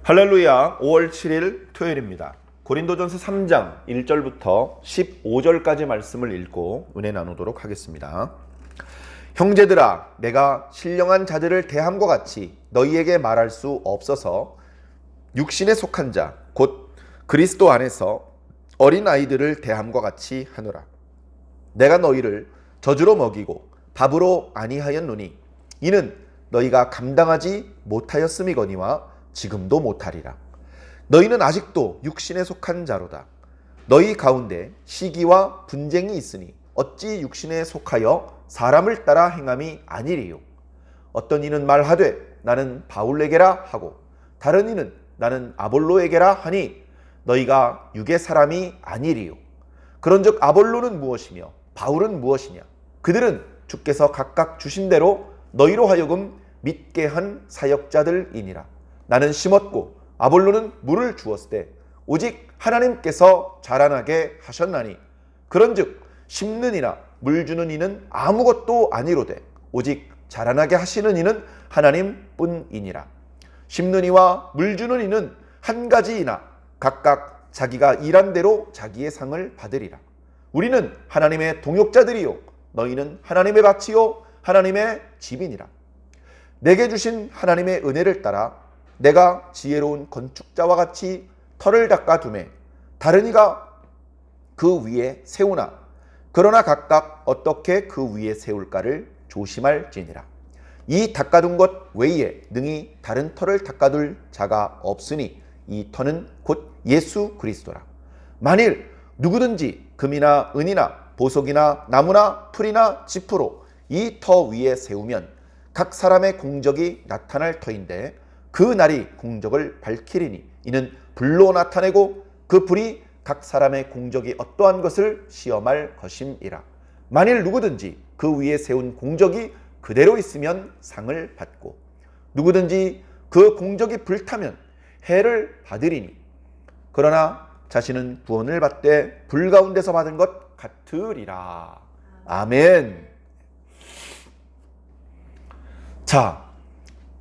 할렐루야. 5월 7일 토요일입니다. 고린도전서 3장 1절부터 15절까지 말씀을 읽고 은혜 나누도록 하겠습니다. 형제들아, 내가 신령한 자들을 대함과 같이 너희에게 말할 수 없어서 육신에 속한 자, 곧 그리스도 안에서 어린 아이들을 대함과 같이 하노라. 내가 너희를 젖으로 먹이고 밥으로 아니하였노니 이는 너희가 감당하지 못하였음이거니와 지금도 못하리라. 너희는 아직도 육신에 속한 자로다. 너희 가운데 시기와 분쟁이 있으니 어찌 육신에 속하여 사람을 따라 행함이 아니리요. 어떤 이는 말하되 나는 바울에게라 하고 다른 이는 나는 아볼로에게라 하니 너희가 육의 사람이 아니리요. 그런즉 아볼로는 무엇이며 바울은 무엇이냐? 그들은 주께서 각각 주신 대로 너희로 하여금 믿게 한 사역자들이니라. 나는 심었고 아볼로는 물을 주었을 때 오직 하나님께서 자라나게 하셨나니 그런즉 심는 이나 물 주는 이는 아무것도 아니로되 오직 자라나게 하시는 이는 하나님뿐이니라. 심는 이와 물 주는 이는 한 가지이나 각각 자기가 일한 대로 자기의 상을 받으리라. 우리는 하나님의 동역자들이요 너희는 하나님의 밭이요 하나님의 집이니라. 내게 주신 하나님의 은혜를 따라 내가 지혜로운 건축자와 같이 터를 닦아두매 다른 이가 그 위에 세우나 그러나 각각 어떻게 그 위에 세울까를 조심할지니라. 이 닦아둔 것 외에 능히 다른 터를 닦아둘 자가 없으니 이 터는 곧 예수 그리스도라. 만일 누구든지 금이나 은이나 보석이나 나무나 풀이나 지푸로 이 터 위에 세우면 각 사람의 공적이 나타날 터인데 그 날이 공적을 밝히리니 이는 불로 나타내고 그 불이 각 사람의 공적이 어떠한 것을 시험할 것임이라. 만일 누구든지 그 위에 세운 공적이 그대로 있으면 상을 받고 누구든지 그 공적이 불타면 해를 받으리니 그러나 자신은 구원을 받되 불 가운데서 받은 것 같으리라. 아멘. 자,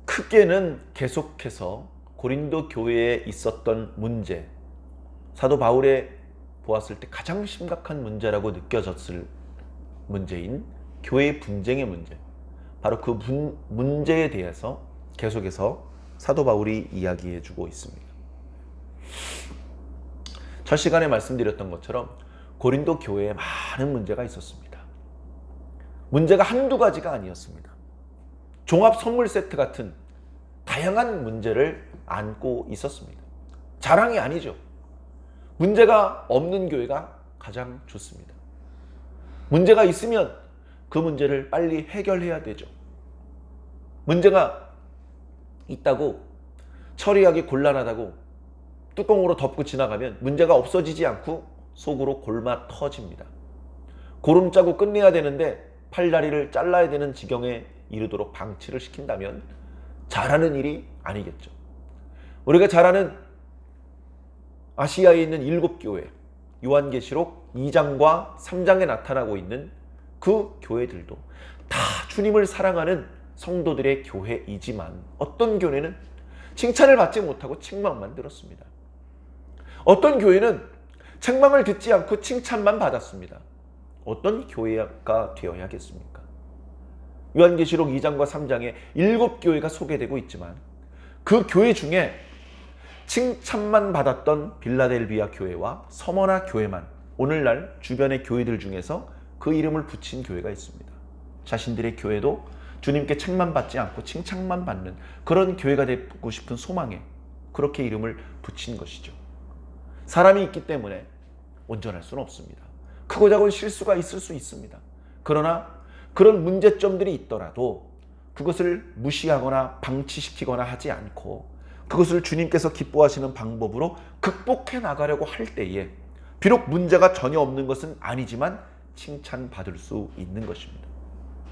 크게는 계속해서 고린도 교회에 있었던 문제, 사도 바울의 보았을 때 가장 심각한 문제라고 느껴졌을 문제인 교회의 분쟁의 문제, 바로 그 문제에 대해서 계속해서 사도 바울이 이야기해 주고 있습니다. 첫 시간에 말씀드렸던 것처럼 고린도 교회에 많은 문제가 있었습니다. 문제가 한두 가지가 아니었습니다. 종합 선물 세트 같은 다양한 문제를 안고 있었습니다. 자랑이 아니죠. 문제가 없는 교회가 가장 좋습니다. 문제가 있으면 그 문제를 빨리 해결해야 되죠. 문제가 있다고 처리하기 곤란하다고 뚜껑으로 덮고 지나가면 문제가 없어지지 않고 속으로 골마 터집니다. 고름 짜고 끝내야 되는데 팔다리를 잘라야 되는 지경에 이르도록 방치를 시킨다면 잘하는 일이 아니겠죠. 우리가 잘 아는 아시아에 있는 7교회, 요한계시록 2장과 3장에 나타나고 있는 그 교회들도 다 주님을 사랑하는 성도들의 교회이지만 어떤 교회는 칭찬을 받지 못하고 책망만 들었습니다. 어떤 교회는 책망을 듣지 않고 칭찬만 받았습니다. 어떤 교회가 되어야겠습니까? 요한계시록 2장과 3장에 7교회가 소개되고 있지만 그 교회 중에 칭찬만 받았던 빌라델비아 교회와 서머나 교회만 오늘날 주변의 교회들 중에서 그 이름을 붙인 교회가 있습니다. 자신들의 교회도 주님께 책만 받지 않고 칭찬만 받는 그런 교회가 되고 싶은 소망에 그렇게 이름을 붙인 것이죠. 사람이 있기 때문에 온전할 수는 없습니다. 크고 작은 실수가 있을 수 있습니다. 그러나 그런 문제점들이 있더라도 그것을 무시하거나 방치시키거나 하지 않고 그것을 주님께서 기뻐하시는 방법으로 극복해 나가려고 할 때에 비록 문제가 전혀 없는 것은 아니지만 칭찬받을 수 있는 것입니다.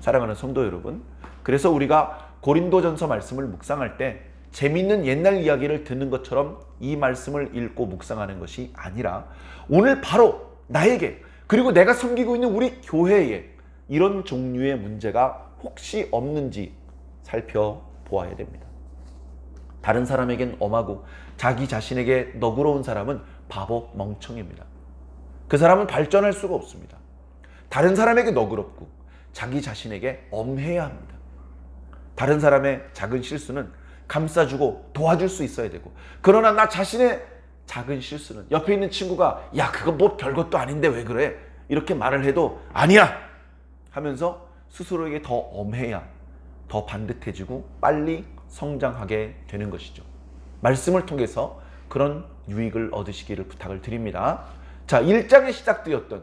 사랑하는 성도 여러분, 그래서 우리가 고린도전서 말씀을 묵상할 때 재미있는 옛날 이야기를 듣는 것처럼 이 말씀을 읽고 묵상하는 것이 아니라 오늘 바로 나에게 그리고 내가 섬기고 있는 우리 교회에 이런 종류의 문제가 혹시 없는지 살펴보아야 됩니다. 다른 사람에겐 엄하고 자기 자신에게 너그러운 사람은 바보 멍청입니다. 그 사람은 발전할 수가 없습니다. 다른 사람에게 너그럽고 자기 자신에게 엄해야 합니다. 다른 사람의 작은 실수는 감싸주고 도와줄 수 있어야 되고, 그러나 나 자신의 작은 실수는 옆에 있는 친구가 야 그거 뭐 별것도 아닌데 왜 그래? 이렇게 말을 해도 아니야! 하면서 스스로에게 더 엄해야 더 반듯해지고 빨리 성장하게 되는 것이죠. 말씀을 통해서 그런 유익을 얻으시기를 부탁을 드립니다. 자, 1장에 시작되었던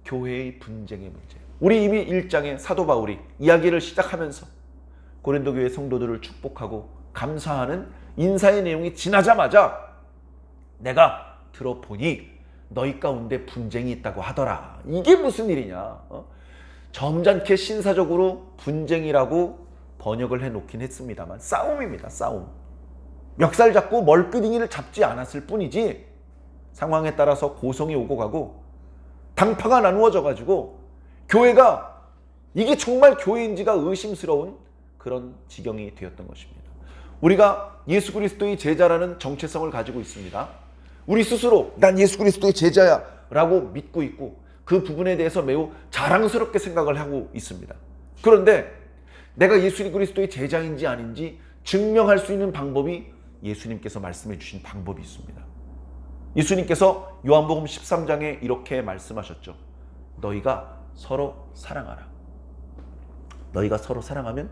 교회의 분쟁의 문제. 우리 이미 1장에 사도 바울이 이야기를 시작하면서 고린도 교회 성도들을 축복하고 감사하는 인사의 내용이 지나자마자 내가 들어보니 너희 가운데 분쟁이 있다고 하더라. 이게 무슨 일이냐? 점잖게 신사적으로 분쟁이라고 번역을 해놓긴 했습니다만 싸움입니다. 싸움. 멱살 잡고 멀끄댕이를 잡지 않았을 뿐이지 상황에 따라서 고성이 오고 가고 당파가 나누어져 가지고 교회가 이게 정말 교회인지가 의심스러운 그런 지경이 되었던 것입니다. 우리가 예수 그리스도의 제자라는 정체성을 가지고 있습니다. 우리 스스로 난 예수 그리스도의 제자야 라고 믿고 있고 그 부분에 대해서 매우 자랑스럽게 생각을 하고 있습니다. 그런데 내가 예수 그리스도의 제자인지 아닌지 증명할 수 있는 방법이 예수님께서 말씀해 주신 방법이 있습니다. 예수님께서 요한복음 13장에 이렇게 말씀하셨죠. 너희가 서로 사랑하라. 너희가 서로 사랑하면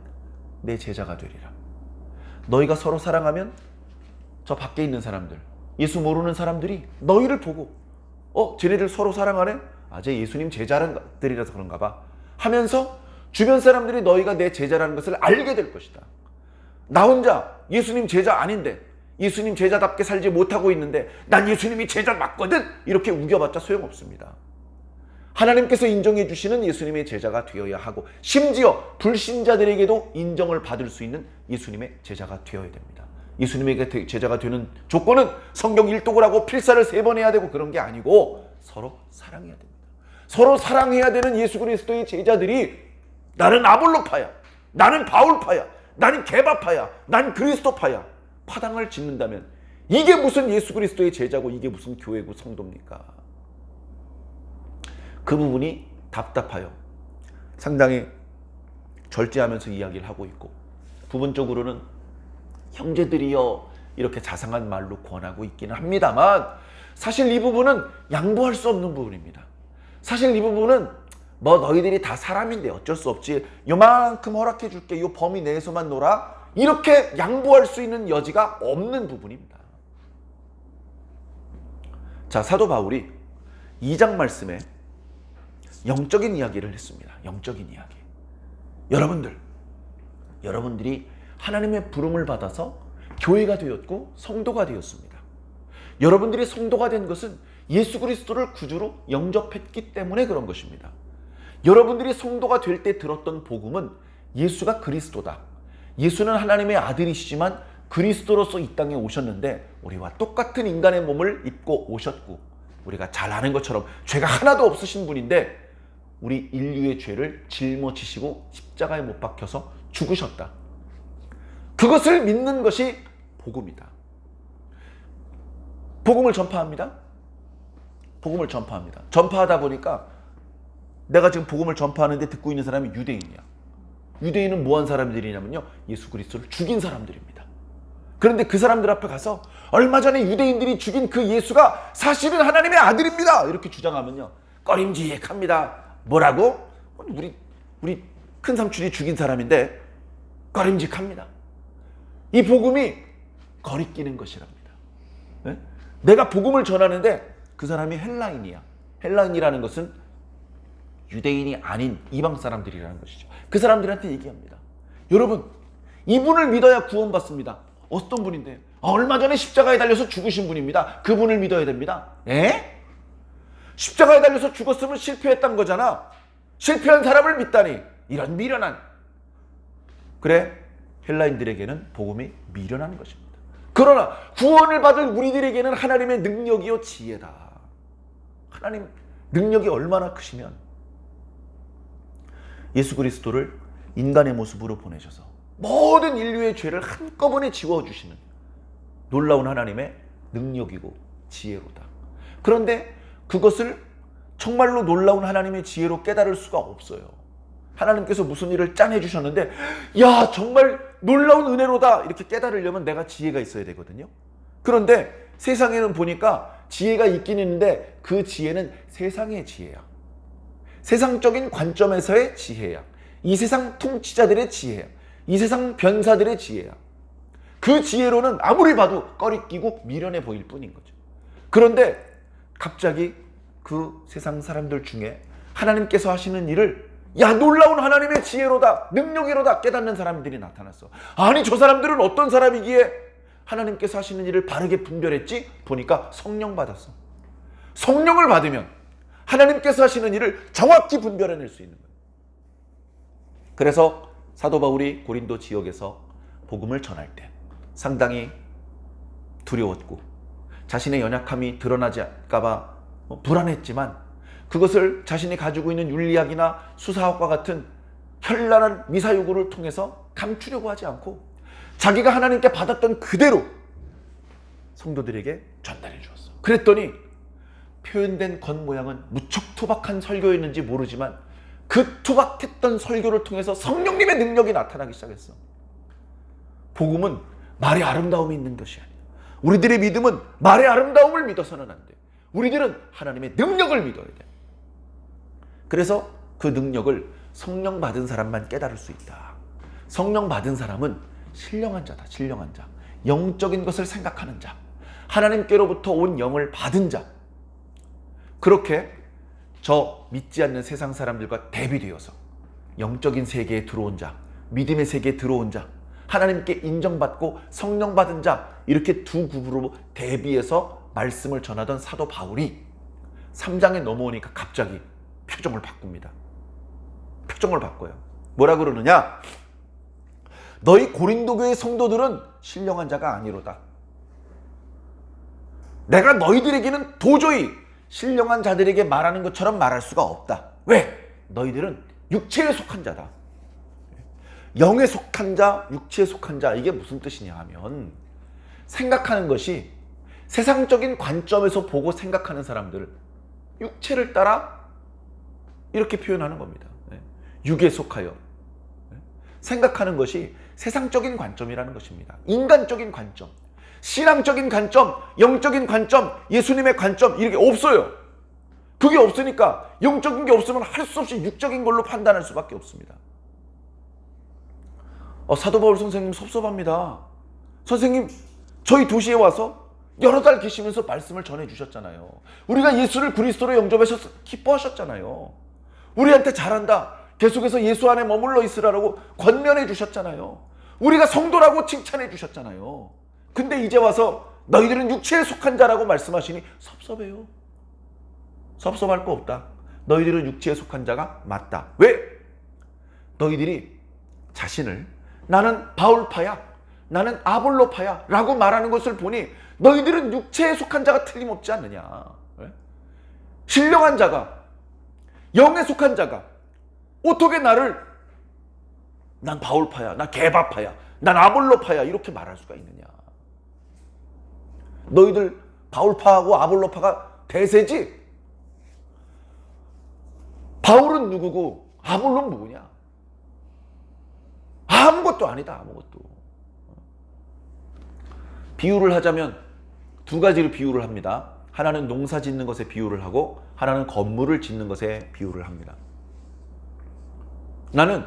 내 제자가 되리라. 너희가 서로 사랑하면 저 밖에 있는 사람들, 예수 모르는 사람들이 너희를 보고 쟤네들 서로 사랑하네? 쟤 예수님 제자들이라서 그런가 봐 하면서 주변 사람들이 너희가 내 제자라는 것을 알게 될 것이다. 나 혼자 예수님 제자 아닌데 예수님 제자답게 살지 못하고 있는데 난 예수님이 제자 맞거든 이렇게 우겨봤자 소용없습니다. 하나님께서 인정해 주시는 예수님의 제자가 되어야 하고 심지어 불신자들에게도 인정을 받을 수 있는 예수님의 제자가 되어야 됩니다. 예수님에게 제자가 되는 조건은 성경 일독을 하고 필사를 3번 해야 되고 그런 게 아니고 서로 사랑해야 됩니다. 서로 사랑해야 되는 예수 그리스도의 제자들이 나는 아볼로파야, 나는 바울파야, 나는 게바파야, 난 그리스도파야 파당을 짓는다면 이게 무슨 예수 그리스도의 제자고 이게 무슨 교회고 성도입니까? 그 부분이 답답하여 상당히 절제하면서 이야기를 하고 있고 부분적으로는 형제들이여 이렇게 자상한 말로 권하고 있기는 합니다만 사실 이 부분은 양보할 수 없는 부분입니다. 사실 이 부분은 뭐 너희들이 다 사람인데 어쩔 수 없지 요만큼 허락해 줄게 요 범위 내에서만 놀아 이렇게 양보할 수 있는 여지가 없는 부분입니다. 자, 사도 바울이 2장 말씀에 영적인 이야기를 했습니다. 영적인 이야기. 여러분들이 하나님의 부름을 받아서 교회가 되었고 성도가 되었습니다. 여러분들이 성도가 된 것은 예수 그리스도를 구주로 영접했기 때문에 그런 것입니다. 여러분들이 성도가 될 때 들었던 복음은 예수가 그리스도다. 예수는 하나님의 아들이시지만 그리스도로서 이 땅에 오셨는데 우리와 똑같은 인간의 몸을 입고 오셨고 우리가 잘 아는 것처럼 죄가 하나도 없으신 분인데 우리 인류의 죄를 짊어지시고 십자가에 못 박혀서 죽으셨다. 그것을 믿는 것이 복음이다. 복음을 전파합니다. 복음을 전파합니다. 전파하다 보니까 내가 지금 복음을 전파하는데 듣고 있는 사람이 유대인이야. 유대인은 뭐한 사람들이냐면요. 예수 그리스도를 죽인 사람들입니다. 그런데 그 사람들 앞에 가서 얼마 전에 유대인들이 죽인 그 예수가 사실은 하나님의 아들입니다. 이렇게 주장하면요. 꺼림직합니다. 뭐라고? 우리 큰 삼촌이 죽인 사람인데 꺼림직합니다. 이 복음이 거리끼는 것이랍니다. 네? 내가 복음을 전하는데 그 사람이 헬라인이야. 헬라인이라는 것은 유대인이 아닌 이방 사람들이라는 것이죠. 그 사람들한테 얘기합니다. 여러분, 이분을 믿어야 구원받습니다. 어떤 분인데? 얼마 전에 십자가에 달려서 죽으신 분입니다. 그분을 믿어야 됩니다. 에? 십자가에 달려서 죽었으면 실패했던 거잖아. 실패한 사람을 믿다니. 이런 미련한. 그래, 헬라인들에게는 복음이 미련한 것입니다. 그러나 구원을 받을 우리들에게는 하나님의 능력이요 지혜다. 하나님 능력이 얼마나 크시면 예수 그리스도를 인간의 모습으로 보내셔서 모든 인류의 죄를 한꺼번에 지워주시는 놀라운 하나님의 능력이고 지혜로다. 그런데 그것을 정말로 놀라운 하나님의 지혜로 깨달을 수가 없어요. 하나님께서 무슨 일을 짠해 주셨는데 야 정말 놀라운 은혜로다 이렇게 깨달으려면 내가 지혜가 있어야 되거든요. 그런데 세상에는 보니까 지혜가 있긴 있는데 그 지혜는 세상의 지혜야. 세상적인 관점에서의 지혜야. 이 세상 통치자들의 지혜야. 이 세상 변사들의 지혜야. 그 지혜로는 아무리 봐도 꺼리끼고 미련해 보일 뿐인 거죠. 그런데 갑자기 그 세상 사람들 중에 하나님께서 하시는 일을 야 놀라운 하나님의 지혜로다 능력이로다 깨닫는 사람들이 나타났어. 아니 저 사람들은 어떤 사람이기에 하나님께서 하시는 일을 바르게 분별했지? 보니까 성령 받았어. 성령을 받으면 하나님께서 하시는 일을 정확히 분별해낼 수 있는 거예요. 그래서 사도 바울이 고린도 지역에서 복음을 전할 때 상당히 두려웠고 자신의 연약함이 드러나지 않을까 봐 불안했지만 그것을 자신이 가지고 있는 윤리학이나 수사학과 같은 현란한 미사요구를 통해서 감추려고 하지 않고 자기가 하나님께 받았던 그대로 성도들에게 전달해 주었어. 그랬더니 표현된 겉모양은 무척 투박한 설교였는지 모르지만 그 투박했던 설교를 통해서 성령님의 능력이 나타나기 시작했어. 복음은 말의 아름다움이 있는 것이 아니야. 우리들의 믿음은 말의 아름다움을 믿어서는 안 돼. 우리들은 하나님의 능력을 믿어야 돼. 그래서 그 능력을 성령 받은 사람만 깨달을 수 있다. 성령 받은 사람은 신령한 자다. 신령한 자. 영적인 것을 생각하는 자. 하나님께로부터 온 영을 받은 자. 그렇게 저 믿지 않는 세상 사람들과 대비되어서 영적인 세계에 들어온 자, 믿음의 세계에 들어온 자, 하나님께 인정받고 성령 받은 자, 이렇게 두 그룹으로 대비해서 말씀을 전하던 사도 바울이 3장에 넘어오니까 갑자기 표정을 바꿉니다. 표정을 바꿔요. 뭐라 그러느냐? 너희 고린도 교회 성도들은 신령한 자가 아니로다. 내가 너희들에게는 도저히 신령한 자들에게 말하는 것처럼 말할 수가 없다. 왜? 너희들은 육체에 속한 자다. 영에 속한 자, 육체에 속한 자, 이게 무슨 뜻이냐 하면 생각하는 것이 세상적인 관점에서 보고 생각하는 사람들, 육체를 따라 이렇게 표현하는 겁니다. 육에 속하여 생각하는 것이 세상적인 관점이라는 것입니다. 인간적인 관점, 신앙적인 관점, 영적인 관점, 예수님의 관점 이렇게 없어요. 그게 없으니까 영적인 게 없으면 할 수 없이 육적인 걸로 판단할 수밖에 없습니다. 사도 바울 선생님 섭섭합니다. 선생님 저희 도시에 와서 여러 달 계시면서 말씀을 전해주셨잖아요. 우리가 예수를 그리스도로 영접하셔서 기뻐하셨잖아요. 우리한테 잘한다, 계속해서 예수 안에 머물러 있으라고 권면해 주셨잖아요. 우리가 성도라고 칭찬해 주셨잖아요. 근데 이제 와서 너희들은 육체에 속한 자라고 말씀하시니 섭섭해요. 섭섭할 거 없다. 너희들은 육체에 속한 자가 맞다. 왜? 너희들이 자신을 나는 바울파야, 나는 아볼로파야 라고 말하는 것을 보니 너희들은 육체에 속한 자가 틀림없지 않느냐. 왜? 신령한 자가, 영에 속한 자가 어떻게 나를 난 바울파야, 난 게바파야, 난 아볼로파야 이렇게 말할 수가 있느냐. 너희들 바울파하고 아볼로파가 대세지. 바울은 누구고 아볼로는 누구냐. 아무것도 아니다. 아무것도. 비유를 하자면 두 가지로 비유를 합니다. 하나는 농사 짓는 것에 비유를 하고 하나는 건물을 짓는 것에 비유를 합니다. 나는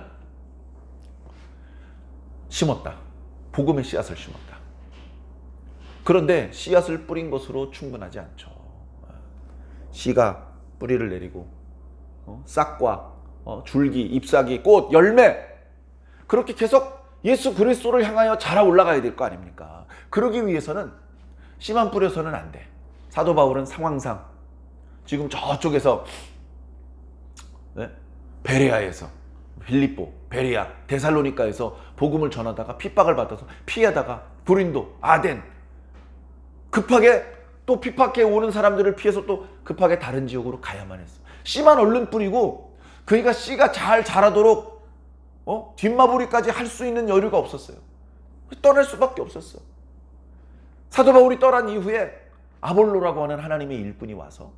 심었다. 복음의 씨앗을 심었다. 그런데 씨앗을 뿌린 것으로 충분하지 않죠. 씨가 뿌리를 내리고 싹과 줄기, 잎사귀, 꽃, 열매 그렇게 계속 예수 그리스도를 향하여 자라 올라가야 될 거 아닙니까? 그러기 위해서는 씨만 뿌려서는 안 돼. 사도 바울은 상황상 지금 저쪽에서 베레아에서 빌립보, 베레아, 데살로니가에서 복음을 전하다가 핍박을 받아서 피하다가 고린도, 아덴 급하게 또 핍박해 오는 사람들을 피해서 또 급하게 다른 지역으로 가야만 했어. 씨만 얼른 뿌리고 그러니까 씨가 잘 자라도록 뒷마무리까지 할 수 있는 여유가 없었어요. 떠날 수밖에 없었어. 사도 바울이 떠난 이후에 아볼로라고 하는 하나님의 일꾼이 와서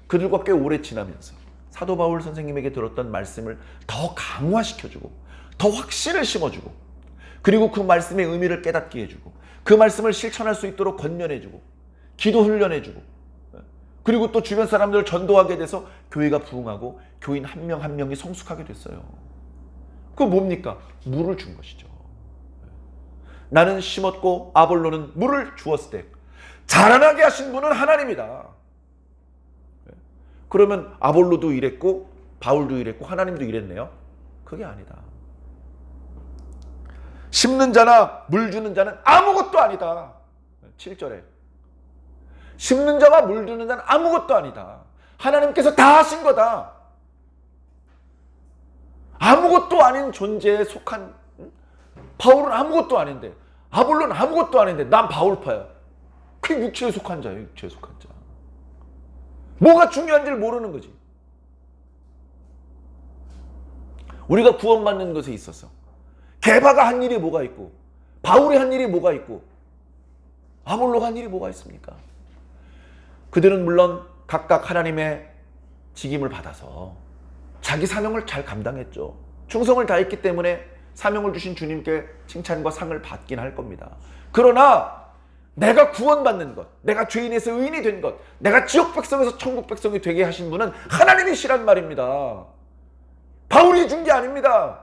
그들과 꽤 오래 지나면서 사도 바울 선생님에게 들었던 말씀을 더 강화시켜주고 더 확신을 심어주고 그리고 그 말씀의 의미를 깨닫게 해주고 그 말씀을 실천할 수 있도록 권면해주고 기도 훈련해주고 그리고 또 주변 사람들을 전도하게 돼서 교회가 부흥하고 교인 한 명 한 명이 성숙하게 됐어요. 그건 뭡니까? 물을 준 것이죠. 나는 심었고 아볼로는 물을 주었을 때 자라나게 하신 분은 하나님이다. 그러면 아볼로도 이랬고 바울도 이랬고 하나님도 이랬네요? 그게 아니다. 심는 자나 물 주는 자는 아무것도 아니다. 7절에 심는 자와 물 주는 자는 아무것도 아니다. 하나님께서 다 하신 거다. 아무것도 아닌 존재에 속한 바울은 아무것도 아닌데 아볼로는 아무것도 아닌데 난 바울파야. 그게 육체에 속한 자예요. 육체에 속한 자. 뭐가 중요한지를 모르는 거지. 우리가 구원받는 것에 있어서 게바가 한 일이 뭐가 있고 바울이 한 일이 뭐가 있고 아볼로가 한 일이 뭐가 있습니까? 그들은 물론 각각 하나님의 직임을 받아서 자기 사명을 잘 감당했죠. 충성을 다했기 때문에 사명을 주신 주님께 칭찬과 상을 받긴 할 겁니다. 그러나 내가 구원받는 것, 내가 죄인에서 의인이 된 것, 내가 지옥 백성에서 천국 백성이 되게 하신 분은 하나님이시란 말입니다. 바울이 준 게 아닙니다.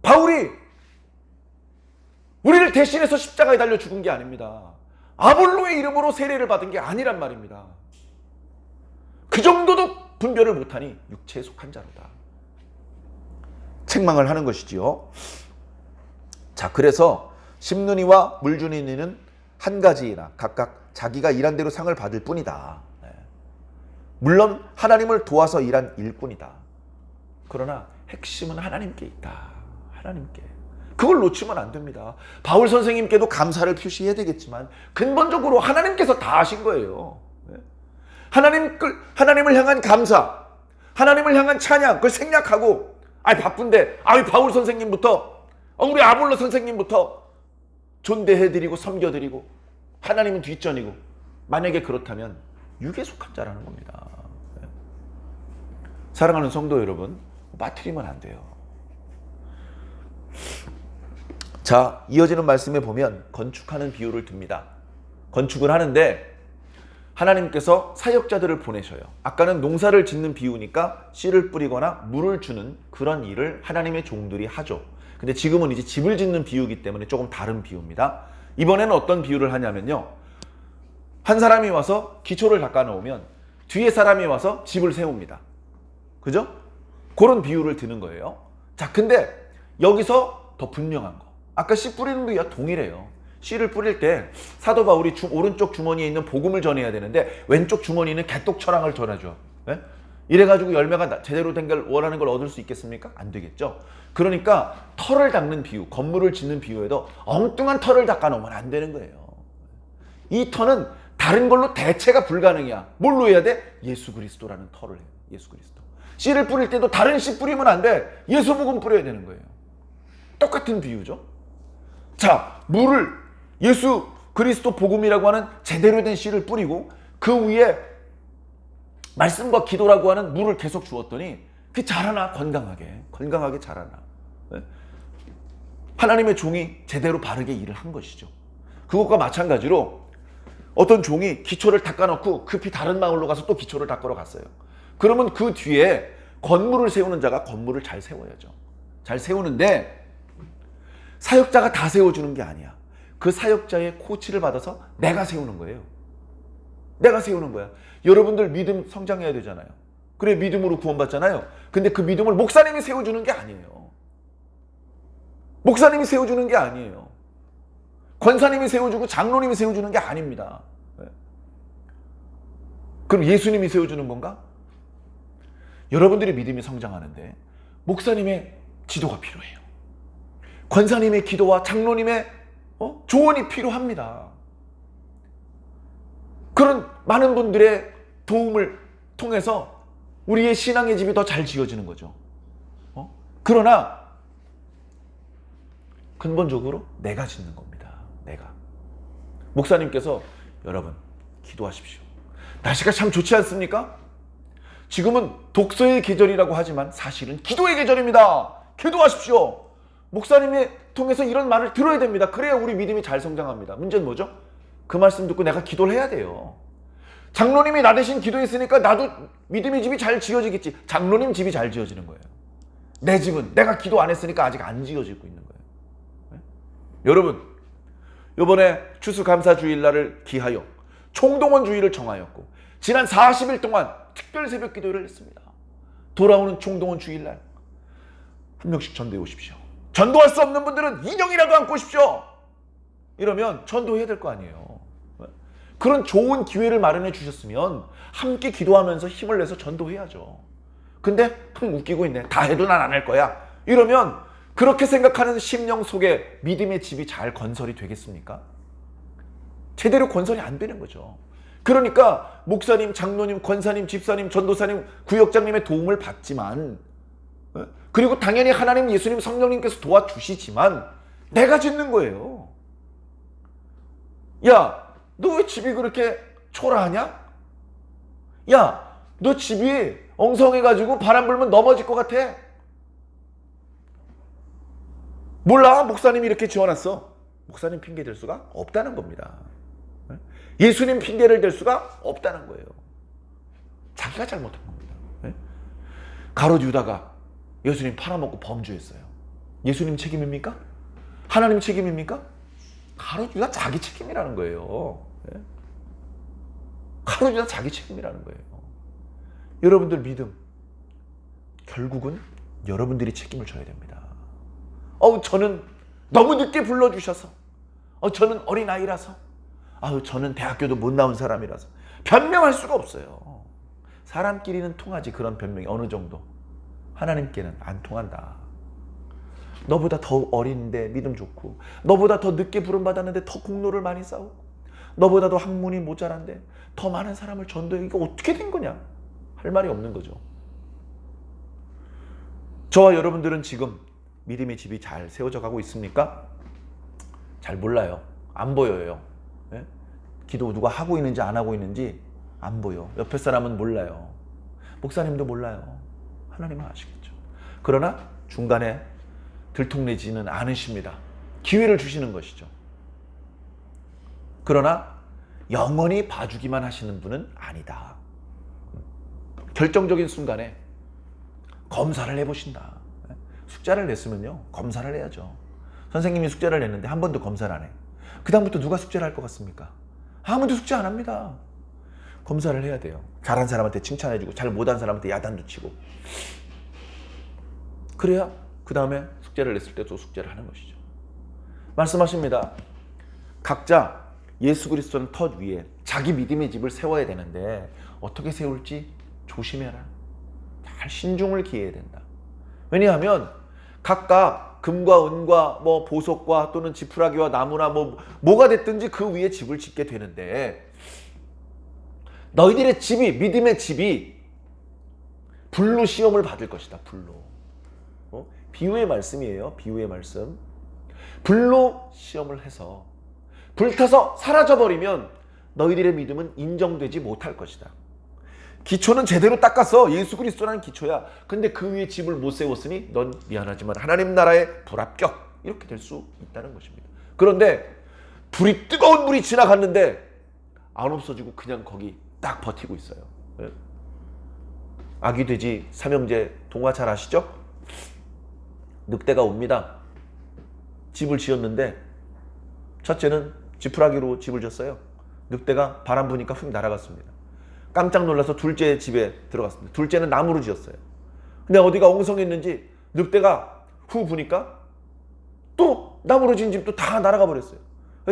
바울이 우리를 대신해서 십자가에 달려 죽은 게 아닙니다. 아볼로의 이름으로 세례를 받은 게 아니란 말입니다. 그 정도도 분별을 못하니 육체에 속한 자로다. 책망을 하는 것이지요. 자, 그래서 심는 이와 물 주는 이는 한 가지이나 각각 자기가 일한 대로 상을 받을 뿐이다. 물론 하나님을 도와서 일한 일꾼이다. 그러나 핵심은 하나님께 있다. 하나님께. 그걸 놓치면 안 됩니다. 바울 선생님께도 감사를 표시해야 되겠지만 근본적으로 하나님께서 다 하신 거예요. 하나님을 향한 감사, 하나님을 향한 찬양, 그걸 생략하고 바쁜데 바울 선생님부터 우리 아볼로 선생님부터 존대해드리고 섬겨드리고 하나님은 뒷전이고 만약에 그렇다면 육에 속한 자라는 겁니다. 사랑하는 성도 여러분, 빠뜨리면 안 돼요. 자, 이어지는 말씀에 보면 건축하는 비유를 듭니다. 건축을 하는데 하나님께서 사역자들을 보내셔요. 아까는 농사를 짓는 비유니까 씨를 뿌리거나 물을 주는 그런 일을 하나님의 종들이 하죠. 근데 지금은 이제 집을 짓는 비유이기 때문에 조금 다른 비유입니다. 이번에는 어떤 비유를 하냐면요. 한 사람이 와서 기초를 닦아 놓으면 뒤에 사람이 와서 집을 세웁니다. 그죠? 그런 비유를 드는 거예요. 자, 근데 여기서 더 분명한 거. 아까 씨 뿌리는 비유와 동일해요. 씨를 뿌릴 때 사도 바울이 오른쪽 주머니에 있는 복음을 전해야 되는데 왼쪽 주머니에 있는 개떡철앙을 전해줘. 네? 이래가지고 열매가 제대로 된 걸 원하는 걸 얻을 수 있겠습니까? 안 되겠죠. 그러니까 털을 닦는 비유, 건물을 짓는 비유에도 엉뚱한 털을 닦아 놓으면 안 되는 거예요. 이 털은 다른 걸로 대체가 불가능이야. 뭘로 해야 돼? 예수 그리스도라는 털을 해요. 예수 그리스도. 씨를 뿌릴 때도 다른 씨 뿌리면 안 돼. 예수 복음 뿌려야 되는 거예요. 똑같은 비유죠. 자, 물을 예수 그리스도 복음이라고 하는 제대로 된 씨를 뿌리고 그 위에 말씀과 기도라고 하는 물을 계속 주었더니 그게 자라나. 건강하게 자라나. 하나님의 종이 제대로 바르게 일을 한 것이죠. 그것과 마찬가지로 어떤 종이 기초를 닦아놓고 급히 다른 마을로 가서 또 기초를 닦으러 갔어요. 그러면 그 뒤에 건물을 세우는 자가 건물을 잘 세워야죠. 잘 세우는데 사역자가 다 세워주는 게 아니야. 그 사역자의 코치를 받아서 내가 세우는 거예요. 내가 세우는 거야. 여러분들 믿음 성장해야 되잖아요. 그래, 믿음으로 구원받잖아요. 근데 그 믿음을 목사님이 세워주는 게 아니에요. 목사님이 세워주는 게 아니에요. 권사님이 세워주고 장로님이 세워주는 게 아닙니다. 그럼 예수님이 세워주는 건가? 여러분들이 믿음이 성장하는데 목사님의 지도가 필요해요. 권사님의 기도와 장로님의 조언이 필요합니다. 그런 많은 분들의 도움을 통해서 우리의 신앙의 집이 더 잘 지어지는 거죠. 그러나 근본적으로 내가 짓는 겁니다. 내가. 목사님께서 여러분 기도하십시오. 날씨가 참 좋지 않습니까? 지금은 독서의 계절이라고 하지만 사실은 기도의 계절입니다. 기도하십시오. 목사님이 통해서 이런 말을 들어야 됩니다. 그래야 우리 믿음이 잘 성장합니다. 문제는 뭐죠? 그 말씀 듣고 내가 기도를 해야 돼요. 장로님이 나 대신 기도했으니까 나도 믿음의 집이 잘 지어지겠지. 장로님 집이 잘 지어지는 거예요. 내 집은 내가 기도 안 했으니까 아직 안 지어지고 있는 거예요. 네? 여러분, 이번에 추수감사주일날을 기하여 총동원 주일을 정하였고 지난 40일 동안 특별 새벽 기도를 했습니다. 돌아오는 총동원 주일날 한 명씩 전도해 오십시오. 전도할 수 없는 분들은 인형이라도 안고 오십시오. 이러면 전도해야 될 거 아니에요. 그런 좋은 기회를 마련해 주셨으면 함께 기도하면서 힘을 내서 전도해야죠. 근데 웃기고 있네. 다 해도 난 안 할 거야. 이러면 그렇게 생각하는 심령 속에 믿음의 집이 잘 건설이 되겠습니까? 제대로 건설이 안 되는 거죠. 그러니까 목사님, 장로님, 권사님, 집사님, 전도사님, 구역장님의 도움을 받지만, 그리고 당연히 하나님, 예수님, 성령님께서 도와주시지만 내가 짓는 거예요. 야, 너 왜 집이 그렇게 초라하냐? 야, 너 집이 엉성해가지고 바람 불면 넘어질 것 같아. 몰라? 목사님이 이렇게 지어놨어. 목사님 핑계 댈 수가 없다는 겁니다. 예수님 핑계를 댈 수가 없다는 거예요. 자기가 잘못한 겁니다. 가롯 유다가 예수님 팔아먹고 범죄했어요. 예수님 책임입니까? 하나님 책임입니까? 가롯 유다 자기 책임이라는 거예요. 가롯 유다 자기 책임이라는 거예요. 여러분들 믿음, 결국은 여러분들이 책임을 져야 됩니다. 저는 너무 늦게 불러주셔서, 저는 어린아이라서, 저는 대학교도 못 나온 사람이라서 변명할 수가 없어요. 사람끼리는 통하지 그런 변명이 어느 정도. 하나님께는 안 통한다. 너보다 더 어린데 믿음 좋고, 너보다 더 늦게 부름받았는데 더 공로를 많이 쌓고, 너보다 더 학문이 모자란데 더 많은 사람을 전도해. 이거 어떻게 된 거냐? 할 말이 없는 거죠. 저와 여러분들은 지금 믿음의 집이 잘 세워져 가고 있습니까? 잘 몰라요. 안 보여요. 기도 누가 하고 있는지 안 하고 있는지 안 보여. 옆에 사람은 몰라요. 목사님도 몰라요. 하나님은 아시겠죠. 그러나 중간에 들통내지는 않으십니다. 기회를 주시는 것이죠. 그러나 영원히 봐주기만 하시는 분은 아니다. 결정적인 순간에 검사를 해보신다. 숙제를 냈으면요, 검사를 해야죠. 선생님이 숙제를 냈는데 한 번도 검사를 안 해. 그 다음부터 누가 숙제를 할 것 같습니까? 아무도 숙제 안 합니다. 검사를 해야 돼요. 잘한 사람한테 칭찬해주고 잘 못한 사람한테 야단도 치고, 그래야 그 다음에 숙제를 냈을 때 또 숙제를 하는 것이죠. 말씀하십니다. 각자 예수 그리스도는 터렛 위에 자기 믿음의 집을 세워야 되는데 어떻게 세울지 조심해라. 잘 신중을 기해야 된다. 왜냐하면 각각 금과 은과 뭐 보석과 또는 지푸라기와 나무나 뭐가 됐든지 그 위에 집을 짓게 되는데, 너희들의 집이, 믿음의 집이 불로 시험을 받을 것이다. 불로. 비유의 말씀이에요. 비유의 말씀. 불로 시험을 해서 불타서 사라져버리면 너희들의 믿음은 인정되지 못할 것이다. 기초는 제대로 닦았어. 예수 그리스도라는 기초야. 근데 그 위에 집을 못 세웠으니 넌 미안하지만 하나님 나라의 불합격, 이렇게 될 수 있다는 것입니다. 그런데 뜨거운 불이 지나갔는데 안 없어지고 그냥 거기 딱 버티고 있어요. 아기 돼지 삼형제 동화 잘 아시죠? 늑대가 옵니다. 집을 지었는데 첫째는 지푸라기로 집을 졌어요. 늑대가 바람 부니까 휙 날아갔습니다. 깜짝 놀라서 둘째 집에 들어갔습니다. 둘째는 나무로 지었어요. 근데 어디가 엉성했는지 늑대가 후 부니까 또 나무로 지은 집도 다 날아가 버렸어요.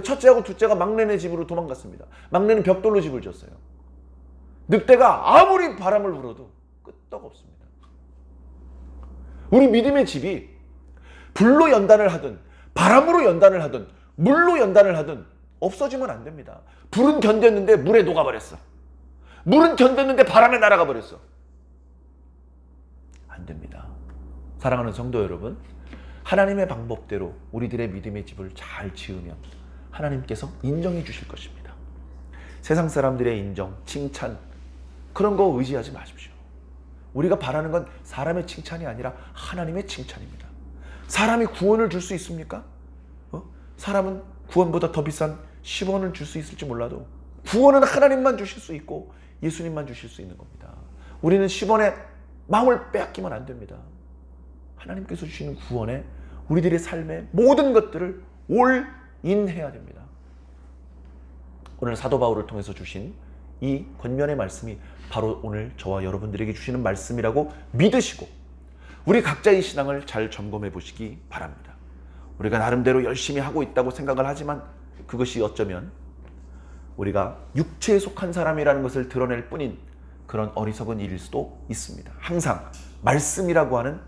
첫째하고 둘째가 막내네 집으로 도망갔습니다. 막내는 벽돌로 집을 지었어요. 늑대가 아무리 바람을 불어도 끄떡없습니다. 우리 믿음의 집이 불로 연단을 하든 바람으로 연단을 하든 물로 연단을 하든 없어지면 안 됩니다. 불은 견뎠는데 물에 녹아버렸어. 물은 견뎠는데 바람에 날아가 버렸어. 안 됩니다. 사랑하는 성도 여러분, 하나님의 방법대로 우리들의 믿음의 집을 잘 지으면 하나님께서 인정해 주실 것입니다. 세상 사람들의 인정, 칭찬 그런 거 의지하지 마십시오. 우리가 바라는 건 사람의 칭찬이 아니라 하나님의 칭찬입니다. 사람이 구원을 줄 수 있습니까? 사람은 구원보다 더 비싼 10원을 줄 수 있을지 몰라도 구원은 하나님만 주실 수 있고 예수님만 주실 수 있는 겁니다. 우리는 10원에 마음을 빼앗기면 안 됩니다. 하나님께서 주시는 구원에 우리들의 삶의 모든 것들을 올인해야 됩니다. 오늘 사도 바울을 통해서 주신 이 권면의 말씀이 바로 오늘 저와 여러분들에게 주시는 말씀이라고 믿으시고 우리 각자의 신앙을 잘 점검해 보시기 바랍니다. 우리가 나름대로 열심히 하고 있다고 생각을 하지만 그것이 어쩌면 우리가 육체에 속한 사람이라는 것을 드러낼 뿐인 그런 어리석은 일일 수도 있습니다. 항상 말씀이라고 하는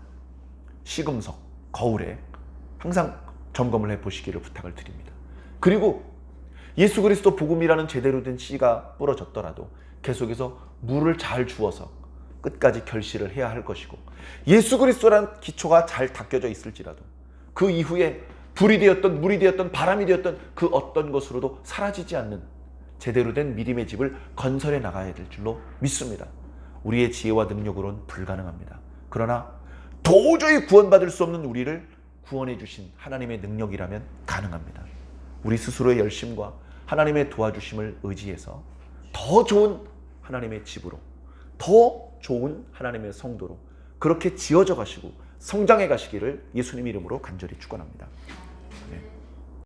시금석, 거울에 항상 점검을 해보시기를 부탁을 드립니다. 그리고 예수 그리스도 복음이라는 제대로 된 씨가 뿌려졌더라도 계속해서 물을 잘 주어서 끝까지 결실을 해야 할 것이고 예수 그리스도라는 기초가 잘 닦여져 있을지라도 그 이후에 불이 되었던 물이 되었던 바람이 되었던 그 어떤 것으로도 사라지지 않는 제대로 된 믿음의 집을 건설해 나가야 될 줄로 믿습니다. 우리의 지혜와 능력으로는 불가능합니다. 그러나 도저히 구원받을 수 없는 우리를 구원해 주신 하나님의 능력이라면 가능합니다. 우리 스스로의 열심과 하나님의 도와주심을 의지해서 더 좋은 하나님의 집으로 더 좋은 하나님의 성도로 그렇게 지어져 가시고 성장해 가시기를 예수님 이름으로 간절히 축원합니다.